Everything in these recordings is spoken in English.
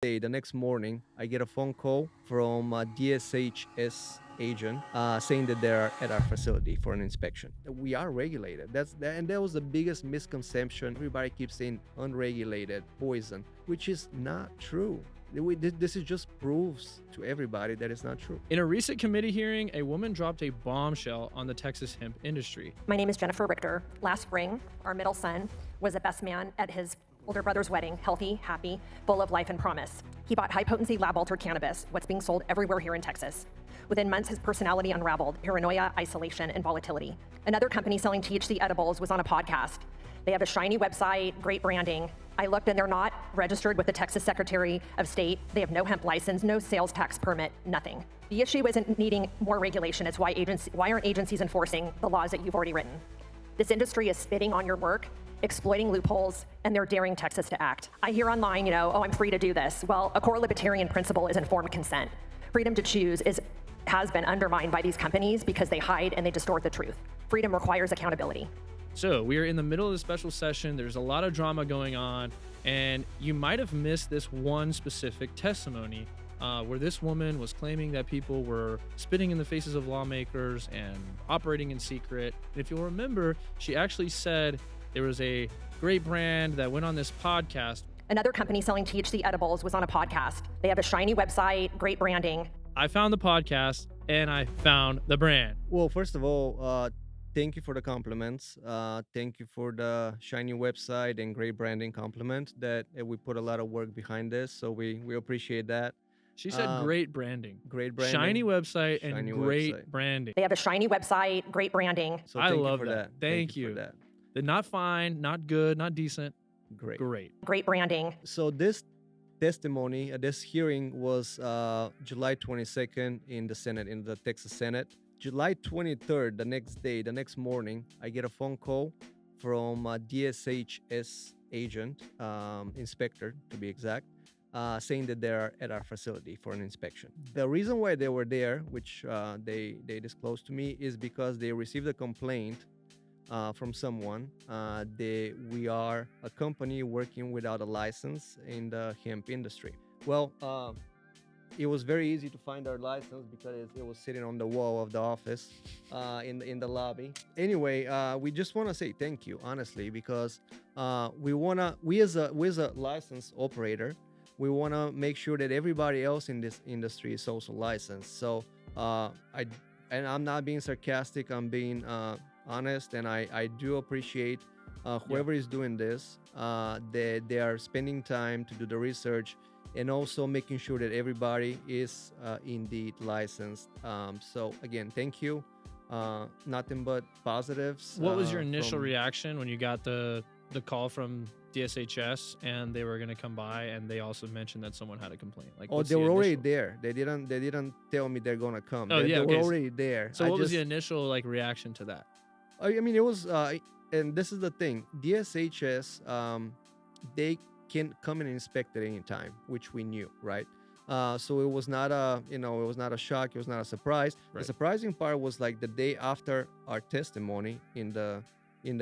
day, the next morning, I get a phone call from a DSHS agent saying that they're at our facility for an inspection. We are regulated. And that was the biggest misconception. Everybody keeps saying unregulated, poison, which is not true. This is just proves to everybody that it's not true. In a recent committee hearing, a woman dropped a bombshell on the Texas hemp industry. My name is Jennifer Richter. Last spring, our middle son was a best man at his older brother's wedding, healthy, happy, full of life and promise. He bought high-potency lab-altered cannabis, what's being sold everywhere here in Texas. Within months, his personality unraveled, paranoia, isolation, and volatility. Another company selling THC edibles was on a podcast. They have a shiny website, great branding. I looked and they're not registered with the Texas Secretary of State. They have no hemp license, no sales tax permit, nothing. The issue isn't needing more regulation. It's why aren't agencies enforcing the laws that you've already written? This industry is spitting on your work, exploiting loopholes, and they're daring Texas to act. I hear online, oh, I'm free to do this. Well, a core libertarian principle is informed consent. Freedom to choose has been undermined by these companies because they hide and they distort the truth. Freedom requires accountability. So we are in the middle of the special session. There's a lot of drama going on, and you might have missed this one specific testimony where this woman was claiming that people were spitting in the faces of lawmakers and operating in secret. And if you'll remember, she actually said there was a great brand that went on this podcast. Another company selling THC edibles was on a podcast. They have a shiny website, great branding. I found the podcast and I found the brand. Well, first of all, thank you for the compliments. Thank you for the shiny website and great branding compliment that we put a lot of work behind this. So we appreciate that. She said great branding. Great branding. Shiny website Shiny and great website. branding. They have a shiny website, great branding. So I thank love you for that. that. Thank you. For that. They're not fine, not good, not decent. Great. Great. Great branding. So this testimony, this hearing was July 22nd in the Senate, in the Texas Senate. July 23rd, the next day, the next morning, I get a phone call from a DSHS agent, inspector to be exact, saying that they're at our facility for an inspection. The reason why they were there, which they disclosed to me, is because they received a complaint from someone. We are a company working without a license in the hemp industry. Well, it was very easy to find our license because it was sitting on the wall of the office in the lobby. Anyway, we just want to say thank you, honestly, because we as a licensed operator, we want to make sure that everybody else in this industry is also licensed. So I'm not being sarcastic, I'm being honest, and I do appreciate whoever is doing this, that they are spending time to do the research and also making sure that everybody is indeed licensed. So again, thank you. Nothing but positives. What was your initial reaction when you got the call from DSHS and they were going to come by, and they also mentioned that someone had a complaint? Like, they were already there. They didn't tell me they're going to come. Oh, they were already there. So what was the initial reaction to that? I mean, it was, and this is the thing, DSHS, they can come and inspect at any time, which we knew, right? So it was not a shock. It was not a surprise. Right. The surprising part was like the day after our testimony in the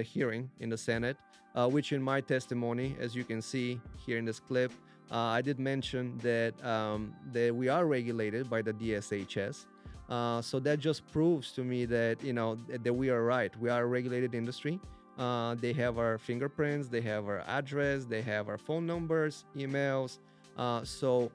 hearing in the Senate, which in my testimony, as you can see here in this clip, I did mention that we are regulated by the DSHS. So that just proves to me that, that we are right. We are a regulated industry. They have our fingerprints, they have our address, they have our phone numbers, emails. So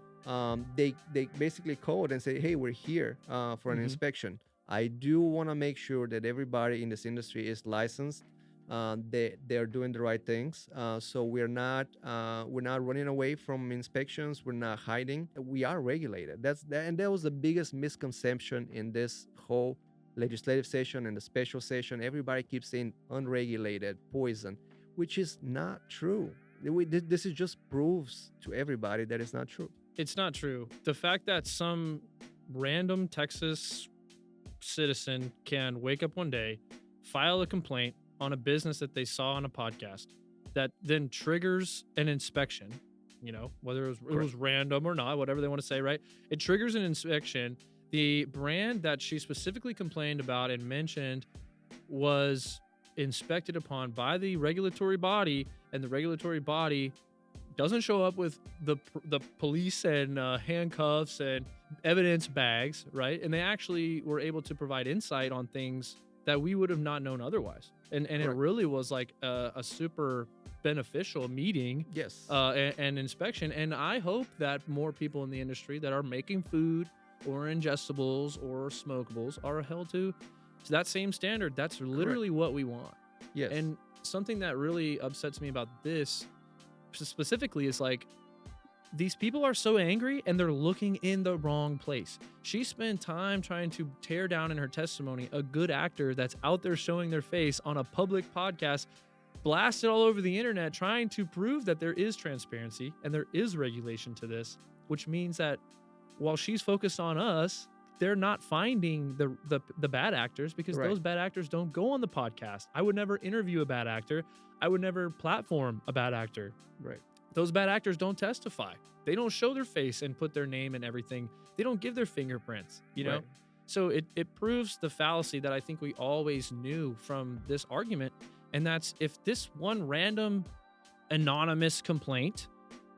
they basically called and say, hey, we're here for an inspection. I do want to make sure that everybody in this industry is licensed. They're doing the right things. So we're not running away from inspections. We're not hiding. We are regulated. And that was the biggest misconception in this whole legislative session and the special session. Everybody keeps saying unregulated, poison, which is not true. This is just proves to everybody that it's not true. It's not true. The fact that some random Texas citizen can wake up one day, file a complaint on a business that they saw on a podcast, that then triggers an inspection, whether it was random or not, whatever they want to say, right? It triggers an inspection. The brand that she specifically complained about and mentioned was inspected upon by the regulatory body, and the regulatory body doesn't show up with the police and handcuffs and evidence bags, right? And they actually were able to provide insight on things that we would have not known otherwise. And it really was like a super beneficial meeting. Yes. And inspection. And I hope that more people in the industry that are making food or ingestibles or smokables are held to that same standard. That's literally what we want. Yes. And something that really upsets me about this specifically is like, these people are so angry and they're looking in the wrong place. She spent time trying to tear down in her testimony a good actor that's out there showing their face on a public podcast, blasted all over the internet, trying to prove that there is transparency and there is regulation to this, which means that while she's focused on us, they're not finding the bad actors, because those bad actors don't go on the podcast. I would never interview a bad actor. I would never platform a bad actor. Right. Those bad actors don't testify. They don't show their face and put their name and everything. They don't give their fingerprints, you know? Right. So it proves the fallacy that I think we always knew from this argument. And that's, if this one random anonymous complaint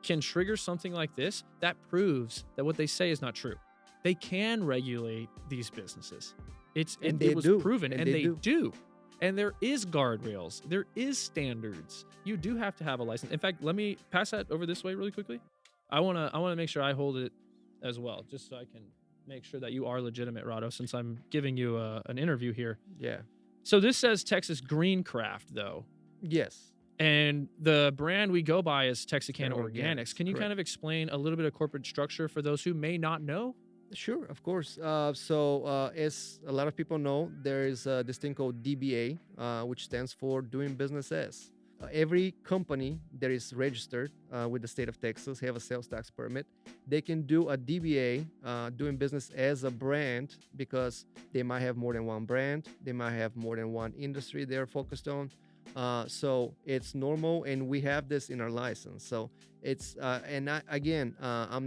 can trigger something like this, that proves that what they say is not true. They can regulate these businesses. It was proven, and they do. And there is guardrails. There is standards. You do have to have a license. In fact, let me pass that over this way really quickly. I wanna make sure I hold it as well, just so I can make sure that you are legitimate, Rado, since I'm giving you an interview here. Yeah. So this says Texas Green Craft, though. Yes. And the brand we go by is TexaKana Organics. Can you correct. kind of explain a little bit of corporate structure for those who may not know? Sure, of course. As a lot of people know, there is this thing called DBA, which stands for Doing Business As. Every company that is registered with the state of Texas, have a sales tax permit, they can do a DBA, doing business as a brand, because they might have more than one brand, they might have more than one industry they're focused on. So it's normal, and we have this in our license. So it's I'm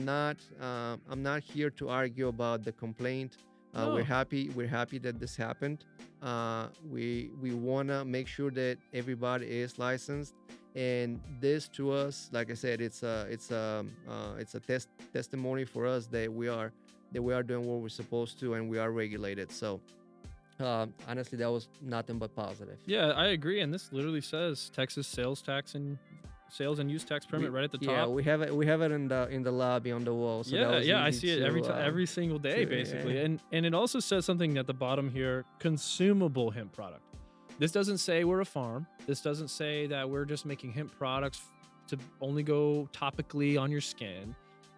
not here to argue about the complaint. No. We're happy that this happened. We want to make sure that everybody is licensed, and this, to us, like I said, it's a testimony for us that we are doing what we're supposed to, and we are regulated. So honestly, that was nothing but positive. Yeah, I agree. And this literally says Texas sales and use tax permit right at the top. Yeah, we have it in the lobby on the wall. So I see it every single day, basically. And it also says something at the bottom here: consumable hemp product. This doesn't say we're a farm. This doesn't say that we're just making hemp products to only go topically on your skin.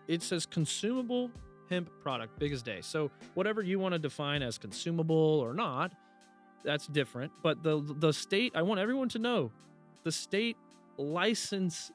It says consumable hemp product, biggest day. So whatever you want to define as consumable or not, that's different. But the state, I want everyone to know, the state will license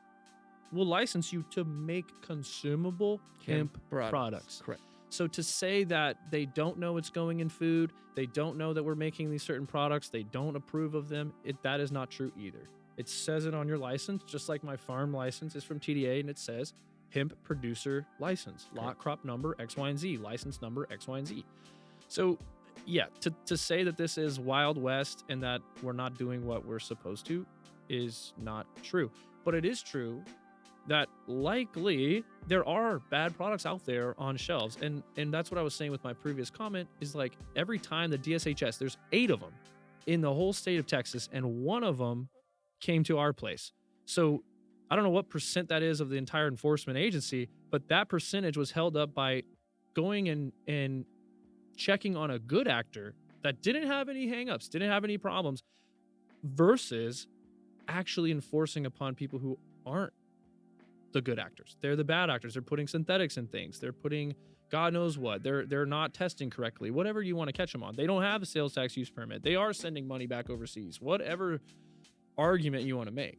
you to make consumable hemp products. Correct. So to say that they don't know it's going in food, they don't know that we're making these certain products, they don't approve of them, that is not true either. It says it on your license, just like my farm license is from TDA, and it says hemp producer license, lot crop number X, Y, and Z, license number X, Y, and Z. So yeah, to say that this is Wild West and that we're not doing what we're supposed to is not true. But it is true that likely there are bad products out there on shelves. And that's what I was saying with my previous comment, is like, every time the DSHS, there's 8 of them in the whole state of Texas, and 1 of them came to our place. So I don't know what percent that is of the entire enforcement agency, but that percentage was held up by going and checking on a good actor that didn't have any hangups, didn't have any problems, versus actually enforcing upon people who aren't the good actors. They're the bad actors. They're putting synthetics in things. They're putting God knows what. They're not testing correctly. Whatever you want to catch them on. They don't have a sales tax use permit. They are sending money back overseas. Whatever argument you want to make.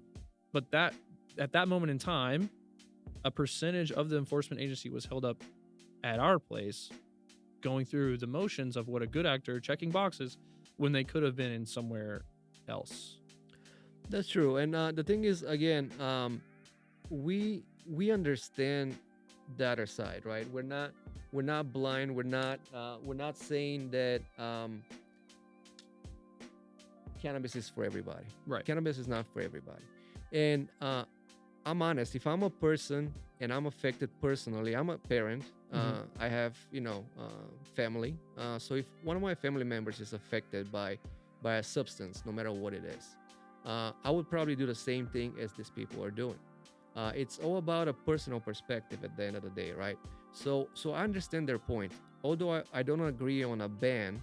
But that at that moment in time, a percentage of the enforcement agency was held up at our place, going through the motions of what a good actor, checking boxes, when they could have been in somewhere else. That's true. And the thing is, again, we understand the other side, right? We're not blind. We're not saying that cannabis is for everybody. Right. Cannabis is not for everybody. And I'm honest. If I'm a person and I'm affected personally, I'm a parent. I have, family. So if one of my family members is affected by a substance, no matter what it is, I would probably do the same thing as these people are doing. It's all about a personal perspective at the end of the day, right? So I understand their point. Although I don't agree on a ban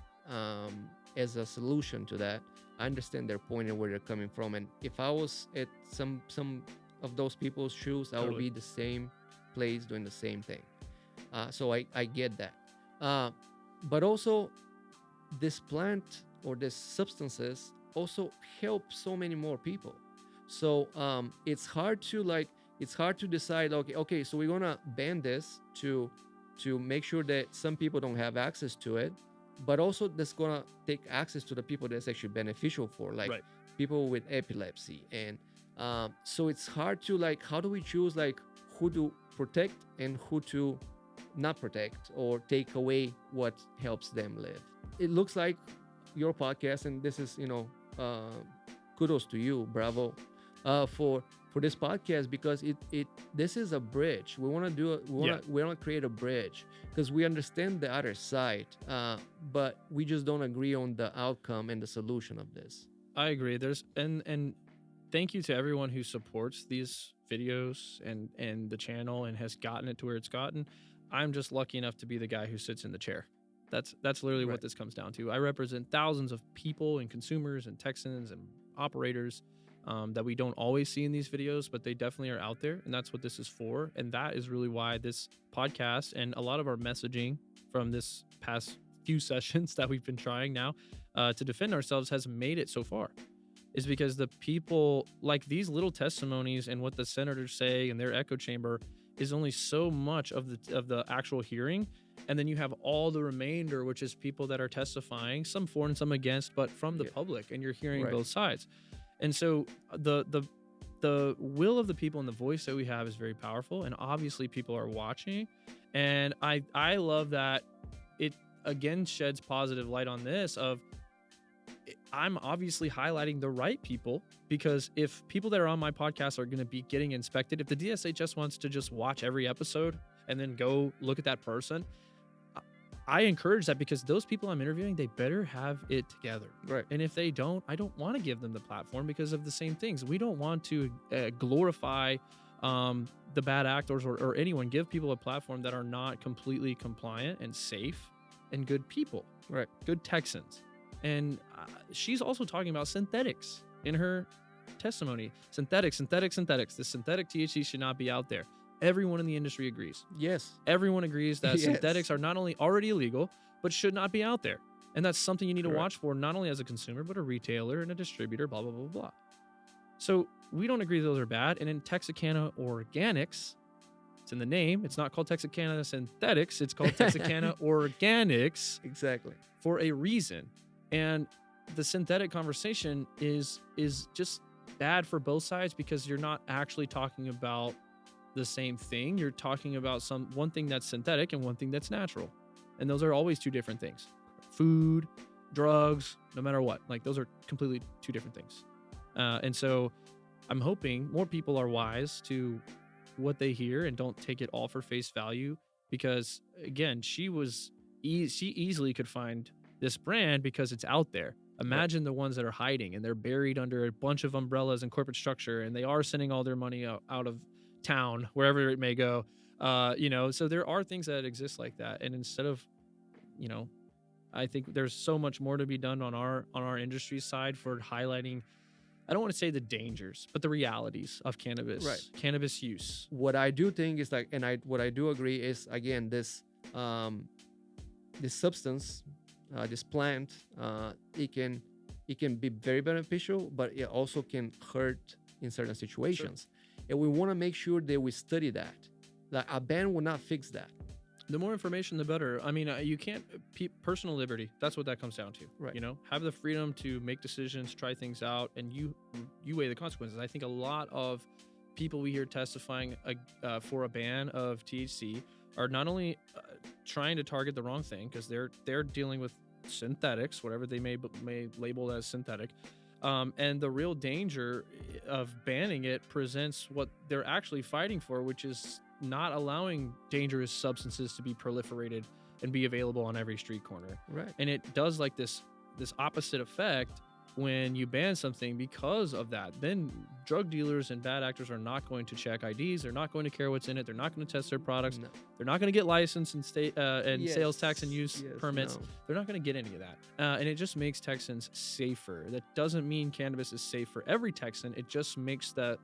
as a solution to that, I understand their point and where they're coming from. And if I was at some of those people's shoes, I would be the same place doing the same thing. So I get that. But also, this plant or these substances also help so many more people. So it's hard to decide. Okay. So we're gonna ban this to make sure that some people don't have access to it, but also that's gonna take access to the people that's actually beneficial for, like people with epilepsy. And so it's hard to how do we choose who to protect and who to not protect or take away what helps them live. It looks like your podcast, and this is kudos to you, bravo, for this podcast, because this is a bridge. We want to create a bridge because we understand the other side, but we just don't agree on the outcome and the solution of this. I agree. And thank you to everyone who supports these videos and the channel and has gotten it to where it's gotten. I'm just lucky enough to be the guy who sits in the chair. That's literally what this comes down to. I represent thousands of people and consumers and Texans and operators that we don't always see in these videos, but they definitely are out there, and that's what this is for. And that is really why this podcast and a lot of our messaging from this past few sessions that we've been trying now to defend ourselves has made it so far, is because the people, like these little testimonies and what the senators say in their echo chamber is only so much of the actual hearing. And then you have all the remainder, which is people that are testifying, some for and some against, but from the public, and you're hearing both sides. And so the will of the people and the voice that we have is very powerful, and obviously people are watching. And I love that it again sheds positive light on this of I'm obviously highlighting the right people, because if people that are on my podcast are going to be getting inspected, if the DSHS wants to just watch every episode and then go look at that person, I encourage that, because those people I'm interviewing, they better have it together. Right. And if they don't, I don't want to give them the platform because of the same things. We don't want to glorify the bad actors or anyone. Give people a platform that are not completely compliant and safe and good people. Right. Good Texans. And she's also talking about synthetics in her testimony. Synthetics. The synthetic THC should not be out there. Everyone in the industry agrees. Yes. Everyone agrees that synthetics are not only already illegal, but should not be out there. And that's something you need to watch for, not only as a consumer, but a retailer and a distributor, blah, blah, blah, blah. So we don't agree those are bad. And in TexaKana Organics, it's in the name. It's not called TexaKana Synthetics. It's called TexaKana Organics. Exactly. For a reason. And the synthetic conversation is just bad for both sides, because you're not actually talking about the same thing. You're talking about one thing that's synthetic and one thing that's natural. And those are always two different things. Food, drugs, no matter what. Like, those are completely two different things. And so I'm hoping more people are wise to what they hear and don't take it all for face value, because again, she easily could find this brand because it's out there. Imagine the ones that are hiding and they're buried under a bunch of umbrellas and corporate structure, and they are sending all their money out of town, wherever it may go. So there are things that exist like that. And instead of, I think there's so much more to be done on our industry side for highlighting, I don't want to say the dangers, but the realities of cannabis, cannabis use. What I do think is what I do agree is, again, this substance, this plant, it can be very beneficial, but it also can hurt in certain situations. Sure. And we want to make sure that we study that. Like, a ban will not fix that. The more information, the better. I mean, you can't personal liberty. That's what that comes down to. Right. Have the freedom to make decisions, try things out, and you weigh the consequences. I think a lot of people we hear testifying for a ban of THC are not only trying to target the wrong thing, because they're dealing with synthetics, whatever they may label as synthetic, And the real danger of banning it presents what they're actually fighting for, which is not allowing dangerous substances to be proliferated and be available on every street corner. Right. And it does like this opposite effect when you ban something because of that. Then drug dealers and bad actors are not going to check IDs. They're not going to care what's in it. They're not going to test their products. No. They're not going to get license and state and Yes. sales tax and use Yes, permits. no. They're not going to get any of that. And it just makes Texans safer. That doesn't mean cannabis is safe for every Texan. It just makes the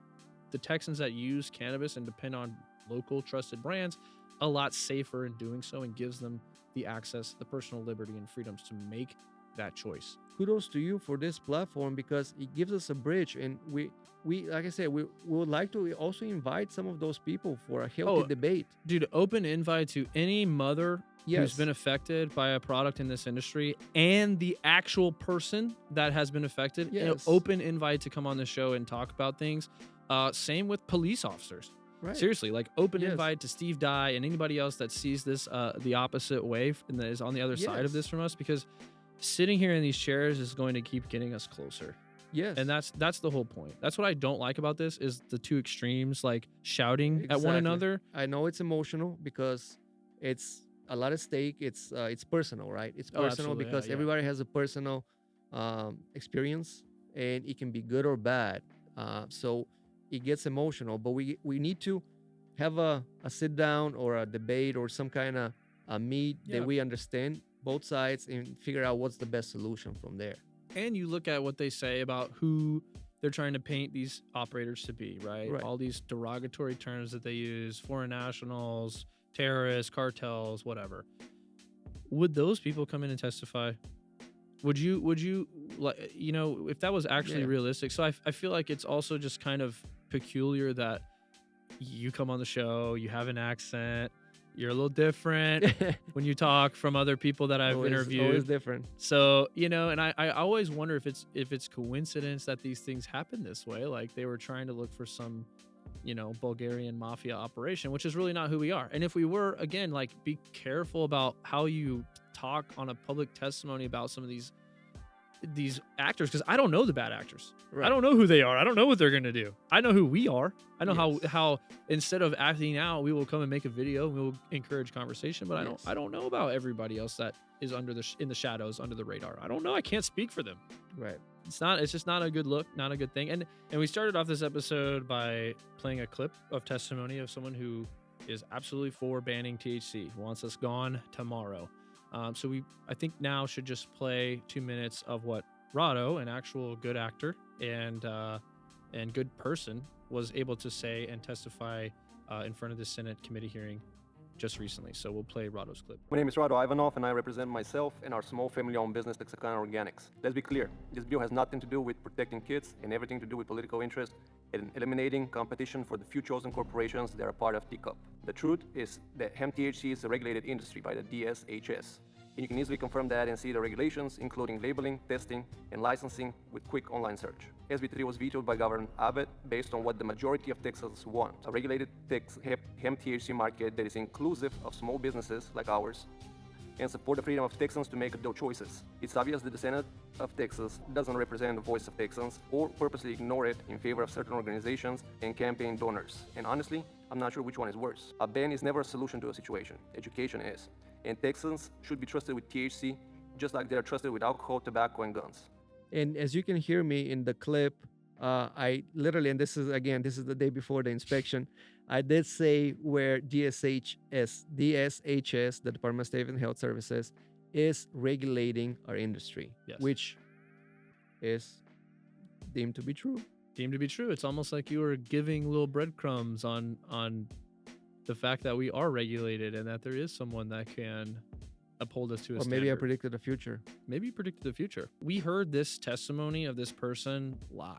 Texans that use cannabis and depend on local trusted brands a lot safer in doing so, and gives them the access, the personal liberty and freedoms to make that choice. Kudos to you for this platform, because it gives us a bridge, and we like I said, we would like to also invite some of those people for a healthy debate. Dude, open invite to any mother Yes. who's been affected by a product in this industry, and the actual person that has been affected. You know, Yes. open invite to come on the show and talk about things. Same with police officers. Right. Seriously, like open Yes. invite to Steve Dye and anybody else that sees this the opposite way and that is on the other side of Yes. this from us, because sitting here in these chairs is going to keep getting us closer. Yes. And that's the whole point. That's what I don't like about this, is the two extremes, like shouting at one Exactly. another. I know it's emotional because it's a lot at stake. It's personal, right? It's Oh, personal absolutely, because yeah. everybody has a personal experience, and it can be good or bad. So it gets emotional, but we need to have a sit down or a debate or some kind of a meet Yeah. that we understand both sides and figure out what's the best solution from there. And you look at what they say about who they're trying to paint these operators to be, right? Right. All these derogatory terms that they use, foreign nationals, terrorists, cartels, whatever. Would those people come in and testify? Would you like, you know, if that was actually Yeah. realistic? So I feel like it's also just kind of peculiar that you come on the show, you have an accent, you're a little different when you talk from other people that I've interviewed. Always different. So, you know, and I always wonder if it's coincidence that these things happen this way. Like they were trying to look for some, you know, Bulgarian mafia operation, which is really not who we are. And if we were, again, like, be careful about how you talk on a public testimony about some of these actors, because I don't know the bad actors. Right. I don't know who they are. I don't know what they're gonna do. I know who we are. I know Yes. how instead of acting out, we will come and make a video and we'll encourage conversation. But Yes. I don't know about everybody else that is in the shadows, under the radar. I don't know. I can't speak for them. Right. It's just not a good look, not a good thing. And we started off this episode by playing a clip of testimony of someone who is absolutely for banning THC, wants us gone tomorrow. So I think now should just play 2 minutes of what Rado, an actual good actor and good person, was able to say and testify in front of the Senate committee hearing just recently. So we'll play Rado's clip. My name is Rado Ivanov, and I represent myself and our small family-owned business, TexaKana Organics. Let's be clear, this bill has nothing to do with protecting kids and everything to do with political interest and eliminating competition for the few chosen corporations that are part of TCUP. The truth is that hemp THC is a regulated industry by the DSHS. And you can easily confirm that and see the regulations, including labeling, testing, and licensing with quick online search. SB 3 was vetoed by Governor Abbott based on what the majority of Texans want: a regulated hemp THC market that is inclusive of small businesses like ours and support the freedom of Texans to make adult choices. It's obvious that the Senate of Texas doesn't represent the voice of Texans, or purposely ignore it in favor of certain organizations and campaign donors. And honestly, I'm not sure which one is worse. A ban is never a solution to a situation. Education is. And Texans should be trusted with THC, just like they're trusted with alcohol, tobacco, and guns. And as you can hear me in the clip, I literally, and this is the day before the inspection, I did say where DSHS, the Department of State and Health Services, is regulating our industry, Yes. which is deemed to be true. Deemed to be true. It's almost like you were giving little breadcrumbs on the fact that we are regulated and that there is someone that can uphold us to a Or standard. maybe I predicted the future. Maybe you predicted the future. We heard this testimony of this person live.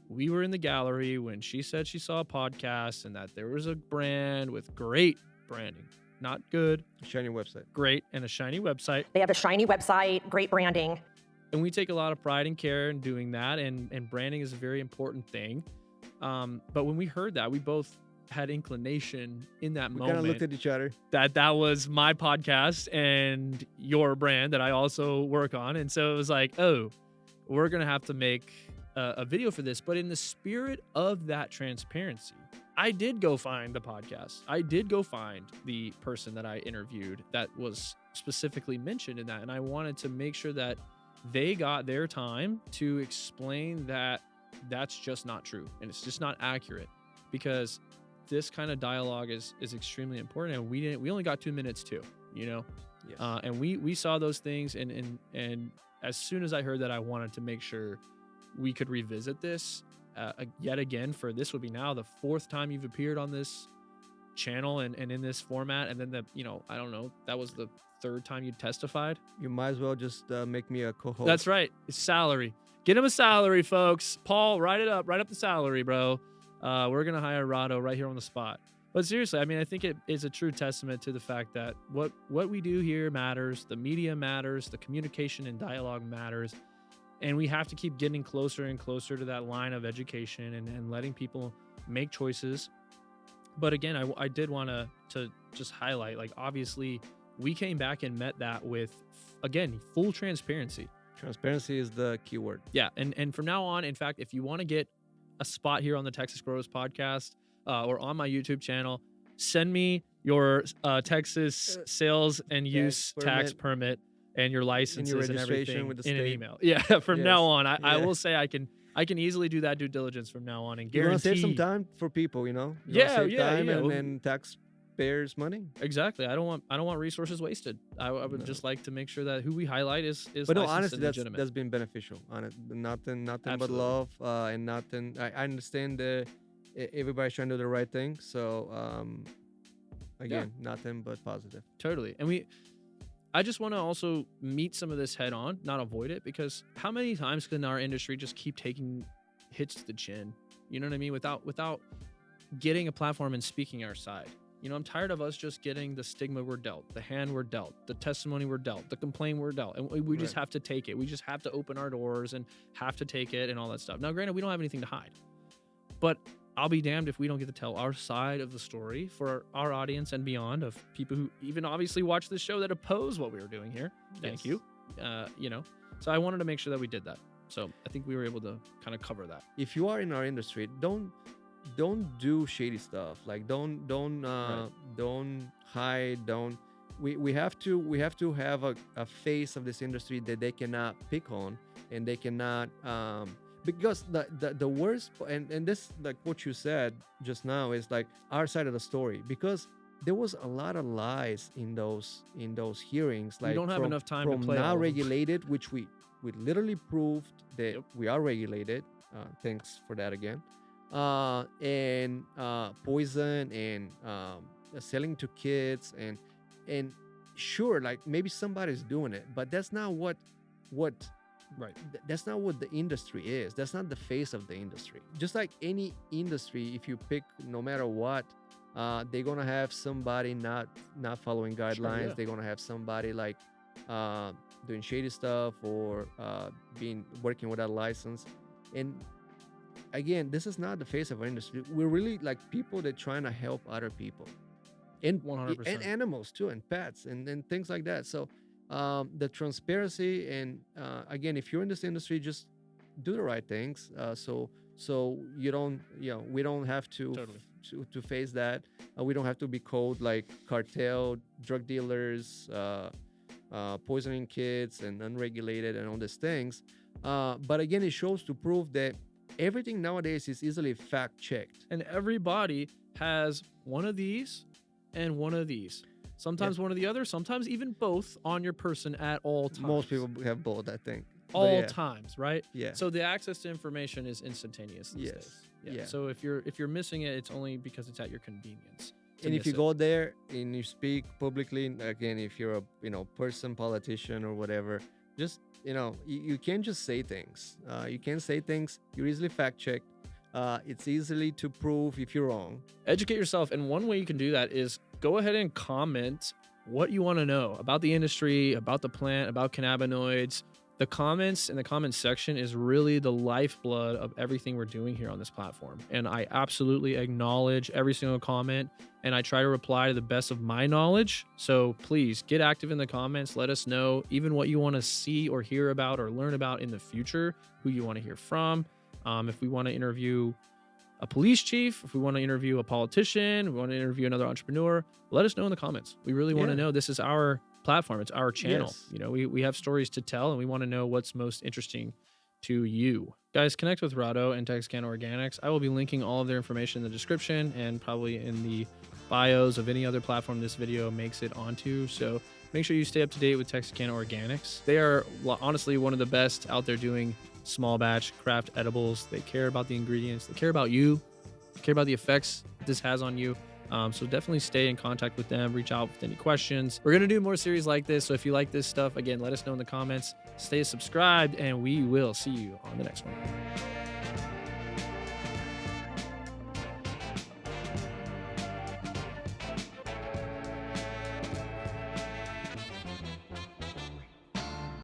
We were in the gallery when she said she saw a podcast and that there was a brand with great branding. Not good, Shiny website. great, and a shiny website. They have a shiny website, great branding. And we take a lot of pride and care in doing that, and branding is a very important thing. But when we heard that, we both had inclination in that We kind of moment looked at each other. that was my podcast and your brand that I also work on. And so it was like, oh, we're going to have to make a video for this. But in the spirit of that transparency, I did go find the podcast. I did go find the person that I interviewed that was specifically mentioned in that. And I wanted to make sure that they got their time to explain that that's just not true. And it's just not accurate, because this kind of dialogue is extremely important. And we only got 2 minutes too, you know? Yes. And we saw those things. And as soon as I heard that, I wanted to make sure we could revisit this yet again. For this would be now the 4th time you've appeared on this channel and in this format. And then I don't know, that was the 3rd time you testified. You might as well just make me a co-host. That's right. It's salary. Get him a salary, folks. Paul, write it up. Write up the salary, bro. We're going to hire Rado right here on the spot. But seriously, I mean, I think it is a true testament to the fact that what we do here matters. The media matters. The communication and dialogue matters. And we have to keep getting closer and closer to that line of education and letting people make choices. But again, I did want to just highlight, like, obviously, we came back and met that with, again, full transparency. Transparency is the key word. Yeah. And from now on, in fact, if you want to get a spot here on the Texas Growers podcast or on my YouTube channel, send me your Texas sales and use tax permit and your licenses and everything with the in state. an email. Yeah. From now on, I will say I can easily do that due diligence from now on and guarantee. You want to save some time for people, you know? Save time and then taxpayers' money. Exactly. I don't want resources wasted. I would just like to make sure that who we highlight is But no, licensed honestly, and legitimate. that's been beneficial. Nothing but Absolutely. love and nothing. I understand everybody's trying to do the right thing. So again, nothing but positive. Totally. And I just want to also meet some of this head on, not avoid it, because how many times can our industry just keep taking hits to the chin? You know what I mean? Without getting a platform and speaking our side. You know, I'm tired of us just getting the stigma we're dealt, the hand we're dealt, the testimony we're dealt, the complaint we're dealt. And we just have to take it. We just have to open our doors and have to take it and all that stuff. Now, granted, we don't have anything to hide. But I'll be damned if we don't get to tell our side of the story for our audience and beyond, of people who even obviously watch this show that oppose what we were doing here. Thank you. You know, so I wanted to make sure that we did that. So I think we were able to kind of cover that. If you are in our industry, don't do shady stuff. Like don't hide. We have to have a face of this industry that they cannot pick on, and they cannot because the worst, and this, like what you said just now, is like our side of the story, because there was a lot of lies in those hearings. Like we don't have enough time to play not all of them. regulated, which we literally proved that we are regulated. Thanks for that again. And poison and selling to kids and sure, like maybe somebody's doing it, but that's not what that's not what the industry is. That's not the face of the industry. Just like any industry, if you pick, no matter what, they're gonna have somebody not following guidelines. They're gonna have somebody like doing shady stuff or working without a license. And again, this is not the face of our industry. We're really like people that trying to help other people, and 100%. and animals too, and pets and things like that. So the transparency and again, if you're in this industry, just do the right things. So you don't, we don't have to face that. We don't have to be called like cartel, drug dealers, poisoning kids, and unregulated, and all these things. But again, it shows to prove that everything nowadays is easily fact checked. And everybody has one of these and one of these. Sometimes one or the other, sometimes even both on your person at all times. Most people have both, I think. All times, right? Yeah. So the access to information is instantaneous these days. Yeah. So if you're missing it, it's only because it's at your convenience. And if you go there and you speak publicly, again, if you're a person, politician, or whatever, just you can't just say things. You can't say things. You're easily fact checked. It's easily to prove if you're wrong. Educate yourself, and one way you can do that is go ahead and comment what you want to know about the industry, about the plant, about cannabinoids. The comments and the comment section is really the lifeblood of everything we're doing here on this platform. And I absolutely acknowledge every single comment, and I try to reply to the best of my knowledge. So please get active in the comments. Let us know even what you want to see or hear about or learn about in the future, who you want to hear from. If we want to interview a police chief, if we want to interview a politician, we want to interview another entrepreneur, let us know in the comments. We really want to know. This is our platform. It's our channel. Yes. You know, we have stories to tell, and we want to know what's most interesting to you. Guys, connect with Rado and TexaKana Organics. I will be linking all of their information in the description and probably in the bios of any other platform this video makes it onto. So make sure you stay up to date with TexaKana Organics. They are honestly one of the best out there doing small batch craft edibles. They care about the ingredients. They care about you. They care about the effects this has on you. So definitely stay in contact with them. Reach out with any questions. We're going to do more series like this. So if you like this stuff, again, let us know in the comments. Stay subscribed, and we will see you on the next one.